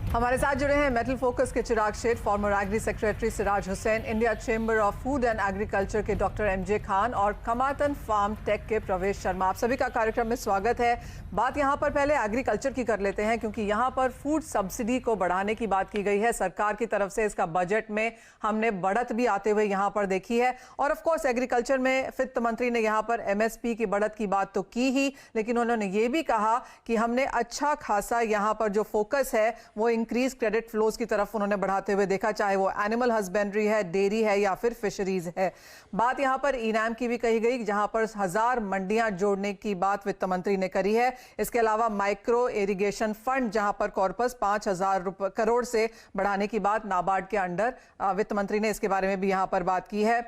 हमारे साथ जुड़े हैं मेटल फोकस के Chirag Sheth, former agri secretary Siraj Hussain, India Chamber of Food and Agriculture के डॉक्टर एमजे खान और कमातन फार्म टेक के प्रवेश शर्मा। आप सभी का कार्यक्रम में स्वागत है। बात यहां पर पहले एग्रीकल्चर की कर लेते हैं, क्योंकि यहां पर फूड सब्सिडी को बढ़ाने की बात की गई है सरकार की तरफ से। इसका बजट में हमने बढ़त भी आते हुए यहां पर देखी है। और ऑफ कोर्स एग्रीकल्चर में वित्त मंत्री ने यहां पर एमएसपी की बढ़त की बात तो की ही, लेकिन उन्होंने ये भी कहा कि हमने अच्छा खासा यहां पर जो फोकस है वो इंक्रीज क्रेडिट फ्लोज की तरफ उन्होंने बढ़ाते हुए देखा, चाहे वो एनिमल हस्बेंड्री है, डेयरी है या फिर फिशरीज है। बात यहां पर इनाम की भी कही गई, जहां पर 1000 मंडियां जोड़ने की बात वित्त मंत्री ने करी है। इसके अलावा माइक्रो इरिगेशन फंड, जहां पर कॉर्पस 5000 करोड़ से बढ़ाने की बात नाबार्ड के अंडर वित्त मंत्री ने इसके बारे में भी यहां पर बात की है।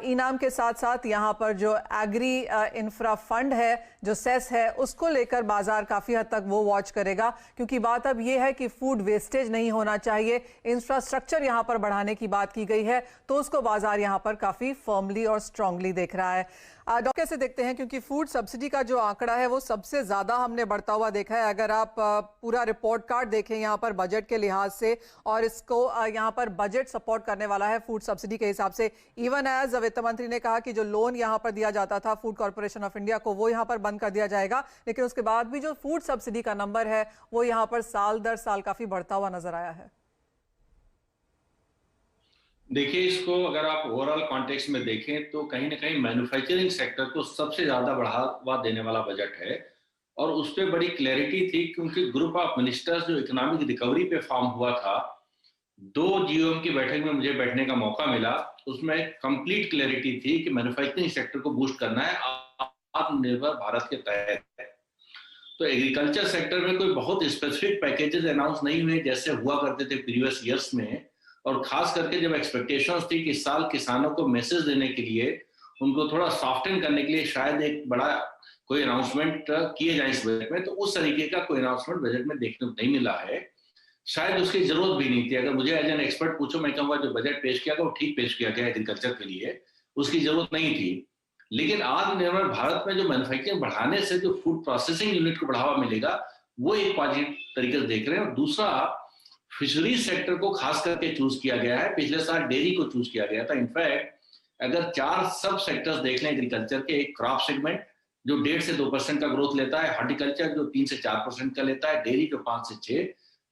इनाम के साथ साथ यहाँ पर जो एग्री इंफ्रा फंड है, जो सेस है, उसको लेकर बाजार काफ़ी हद तक वो वॉच करेगा, क्योंकि बात अब ये है कि फूड वेस्टेज नहीं होना चाहिए। इंफ्रास्ट्रक्चर यहाँ पर बढ़ाने की बात की गई है, तो उसको बाजार यहाँ पर काफ़ी फर्मली और स्ट्रांगली देख रहा है। डॉक्टर कैसे देखते हैं, क्योंकि फूड सब्सिडी का जो आंकड़ा है वो सबसे ज़्यादा हमने बढ़ता हुआ देखा है। अगर आप पूरा रिपोर्ट कार्ड देखें यहाँ पर बजट के लिहाज से, और इसको यहाँ पर बजट सपोर्ट करने वाला है फूड सब्सिडी के हिसाब से। इवन एज वित्त मंत्री ने कहा कि जो लोन यहाँ पर दिया जाता था फूड कॉर्पोरेशन ऑफ इंडिया को, वो यहाँ पर बंद कर दिया जाएगा, लेकिन उसके बाद भी जो फूड सब्सिडी का नंबर है वो यहाँ पर साल दर साल काफी बढ़ता हुआ नजर आया है। देखिए, इसको अगर आप ओवरऑल कॉन्टेक्स्ट में देखें तो कहीं ना कहीं मैन्युफैक्चरिंग सेक्टर को सबसे ज्यादा बढ़ावा देने वाला बजट है। और उस पर बड़ी क्लैरिटी थी, क्योंकि ग्रुप ऑफ मिनिस्टर्स जो इकोनॉमिक रिकवरी पे फॉर्म हुआ था, 2 जीओएम की बैठक में मुझे बैठने का मौका मिला। उसमें कंप्लीट क्लैरिटी थी कि मैन्युफैक्चरिंग सेक्टर को बूस्ट करना है आत्मनिर्भर भारत के तहत। तो एग्रीकल्चर सेक्टर में कोई बहुत स्पेसिफिक पैकेजेस अनाउंस नहीं हुए जैसे हुआ करते थे प्रीवियस ईयर्स में। और खास करके जब एक्सपेक्टेशंस थी कि इस साल किसानों को मैसेज देने के लिए, उनको थोड़ा सॉफ्टन करने के लिए शायद एक बड़ा कोई अनाउंसमेंट किए जाए इस बजट में, तो उस तरीके का कोई अनाउंसमेंट बजट में देखने को नहीं मिला है। शायद उसकी जरूरत भी नहीं थी। अगर मुझे एज एन एक्सपर्ट पूछो, मैं कहूँगा जो बजट पेश किया गया वो ठीक पेश किया गया एग्रीकल्चर के लिए, उसकी जरूरत नहीं थी। लेकिन आत्मनिर्भर भारत में जो मैन्युफैक्चरिंग बढ़ाने से जो फूड प्रोसेसिंग यूनिट को बढ़ावा मिलेगा, वो एक पॉजिटिव तरीके से देख रहे हैं। और दूसरा, फिशरीज सेक्टर को खास करके चूज किया गया है। पिछले साल डेयरी को चूज किया गया था। इनफैक्ट अगर 4 सब सेक्टर्स देख लें एग्रीकल्चर के, एक क्रॉप सेगमेंट जो 1.5 से 2% का ग्रोथ लेता है, हॉर्टिकल्चर जो 3 से 4% का लेता है, डेयरी जो 5 से 6,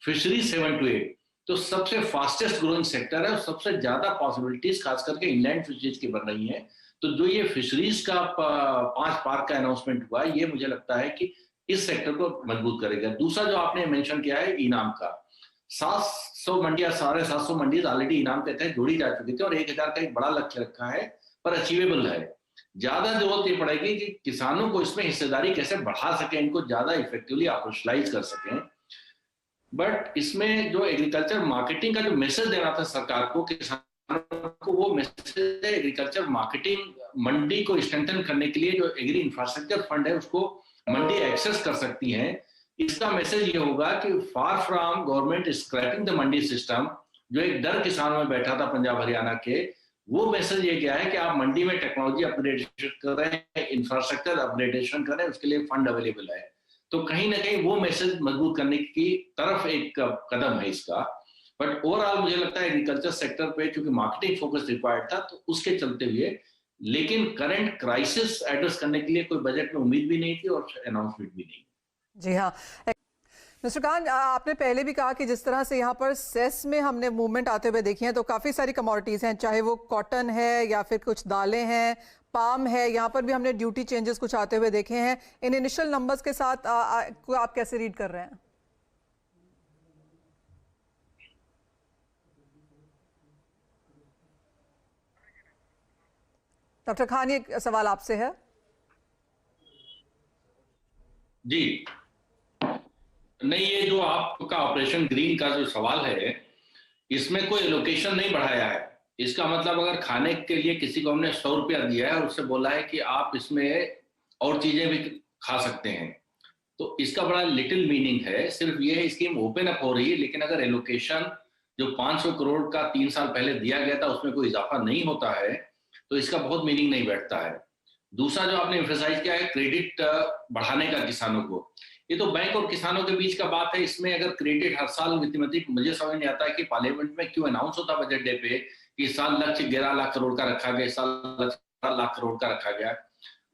फिशरीज 7 to 8। तो सबसे फास्टेस्ट ग्रोइंग सेक्टर है और सबसे ज्यादा पॉसिबिलिटीज खास करके इंलैंड फिशरीज की बन रही है। तो जो ये फिशरीज का 5 पार्क का अनाउंसमेंट हुआ, ये मुझे लगता है कि इस सेक्टर को मजबूत करेगा। दूसरा जो आपने मेंशन किया है इनाम का, 700 मंडियां, 750 मंडी ऑलरेडी इनाम के तहत जोड़ी जा चुकी थी और 1000 का एक बड़ा लक्ष्य रखा है, पर अचीवेबल है। ज्यादा जरूरत ये पड़ेगी कि किसानों को इसमें हिस्सेदारी कैसे बढ़ा सके, इनको ज्यादा इफेक्टिवली ऑपरेशनलाइज कर सकें। बट इसमें जो एग्रीकल्चर मार्केटिंग का जो मैसेज देना था सरकार को किसानों को, वो मैसेज है एग्रीकल्चर मार्केटिंग मंडी को स्ट्रेंथन करने के लिए जो एग्री इंफ्रास्ट्रक्चर फंड है उसको मंडी एक्सेस कर सकती हैं। इसका मैसेज ये होगा कि far from government scrapping the mandi system, जो एक डर किसानों में बैठा था पंजाब हरियाणा के, वो मैसेज ये गया है कि आप मंडी में टेक्नोलॉजी अपग्रेडेशन करें, इंफ्रास्ट्रक्चर अपग्रेडेशन करें, उसके लिए फंड अवेलेबल है। तो कहीं ना कहीं वो मैसेज मजबूत करने की तरफ एक कदम है इसका। बट ओवरऑल मुझे लगता है एग्रीकल्चर सेक्टर पे चूंकि मार्केटिंग फोकस रिक्वायर्ड था, तो उसके चलते हुए, लेकिन करंट क्राइसिस एड्रेस करने के लिए कोई बजट में उम्मीद भी नहीं थी और अनाउंसमेंट भी नहीं। जी हाँ मिस्टर खान, आपने पहले भी कहा कि जिस तरह से यहाँ पर सेस में हमने मूवमेंट आते हुए देखी है, तो काफ़ी सारी कमोडिटीज़ हैं, चाहे वो कॉटन है या फिर कुछ दालें हैं, पाम है, यहाँ पर भी हमने ड्यूटी चेंजेस कुछ आते हुए देखे हैं। इन इनिशियल नंबर्स के साथ आप कैसे रीड कर रहे हैं? डॉक्टर खान, ये सवाल आपसे है। जी नहीं, ये जो आपका ऑपरेशन ग्रीन का जो सवाल है, इसमें कोई एलोकेशन नहीं बढ़ाया है। इसका मतलब अगर खाने के लिए किसी को हमने 100 रुपया दिया है और उससे बोला है कि आप इसमें और चीजें भी खा सकते हैं, तो इसका बड़ा लिटिल मीनिंग है। सिर्फ ये स्कीम ओपन अप हो रही है, लेकिन अगर एलोकेशन जो 500 करोड़ का 3 साल पहले दिया गया था उसमें कोई इजाफा नहीं होता है, तो इसका बहुत मीनिंग नहीं बैठता है। दूसरा जो आपने एम्फेसाइज किया है क्रेडिट बढ़ाने का किसानों को, ये तो बैंक और किसानों के बीच का बात है। इसमें अगर क्रेडिट हर साल वित्त मंत्री, मुझे समझ नहीं आता है कि पार्लियामेंट में क्यों अनाउंस होता बजट डे पे कि इस साल लक्ष्य 11 लाख करोड़ का रखा गया, इस साल लक्ष्य 4 लाख करोड़ का रखा गया।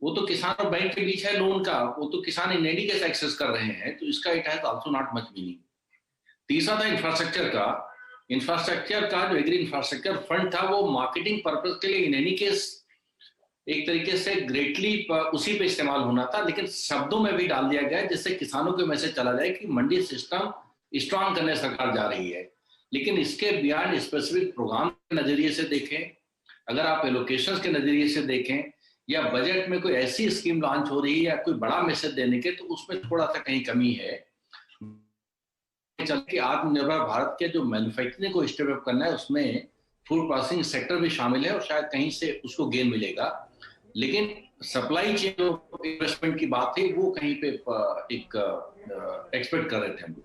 वो तो किसान और बैंक के बीच है लोन का, वो तो किसान इन एनी केस एक्सेस कर रहे हैं, तो इसका it has also not much meaning. तीसरा था इंफ्रास्ट्रक्चर का जो एग्री इंफ्रास्ट्रक्चर फंड था, वो मार्केटिंग पर्पज के लिए इन एनी केस एक तरीके से ग्रेटली उसी पे इस्तेमाल होना था, लेकिन शब्दों में भी डाल दिया गया जिससे किसानों के मैसेज चला जाए कि मंडी सिस्टम स्ट्रांग करने सरकार जा रही है। लेकिन इसके बियॉन्ड स्पेसिफिक प्रोग्राम के नजरिए से देखें, अगर आप एलोकेशंस के नजरिए से देखें, या बजट में कोई ऐसी स्कीम लॉन्च हो रही है या कोई बड़ा मैसेज देने के, तो उसमें थोड़ा सा कहीं कमी है। चल के आत्मनिर्भर भारत के जो मैन्युफैक्चरिंग को स्टेप अप करना है, उसमें फूड प्रोसेसिंग सेक्टर भी शामिल है और शायद कहीं से उसको गेन मिलेगा। लेकिन सप्लाई चेन जो इन्वेस्टमेंट की बात है, वो कहीं पे एक एक्सपेक्ट कर रहे थे हम।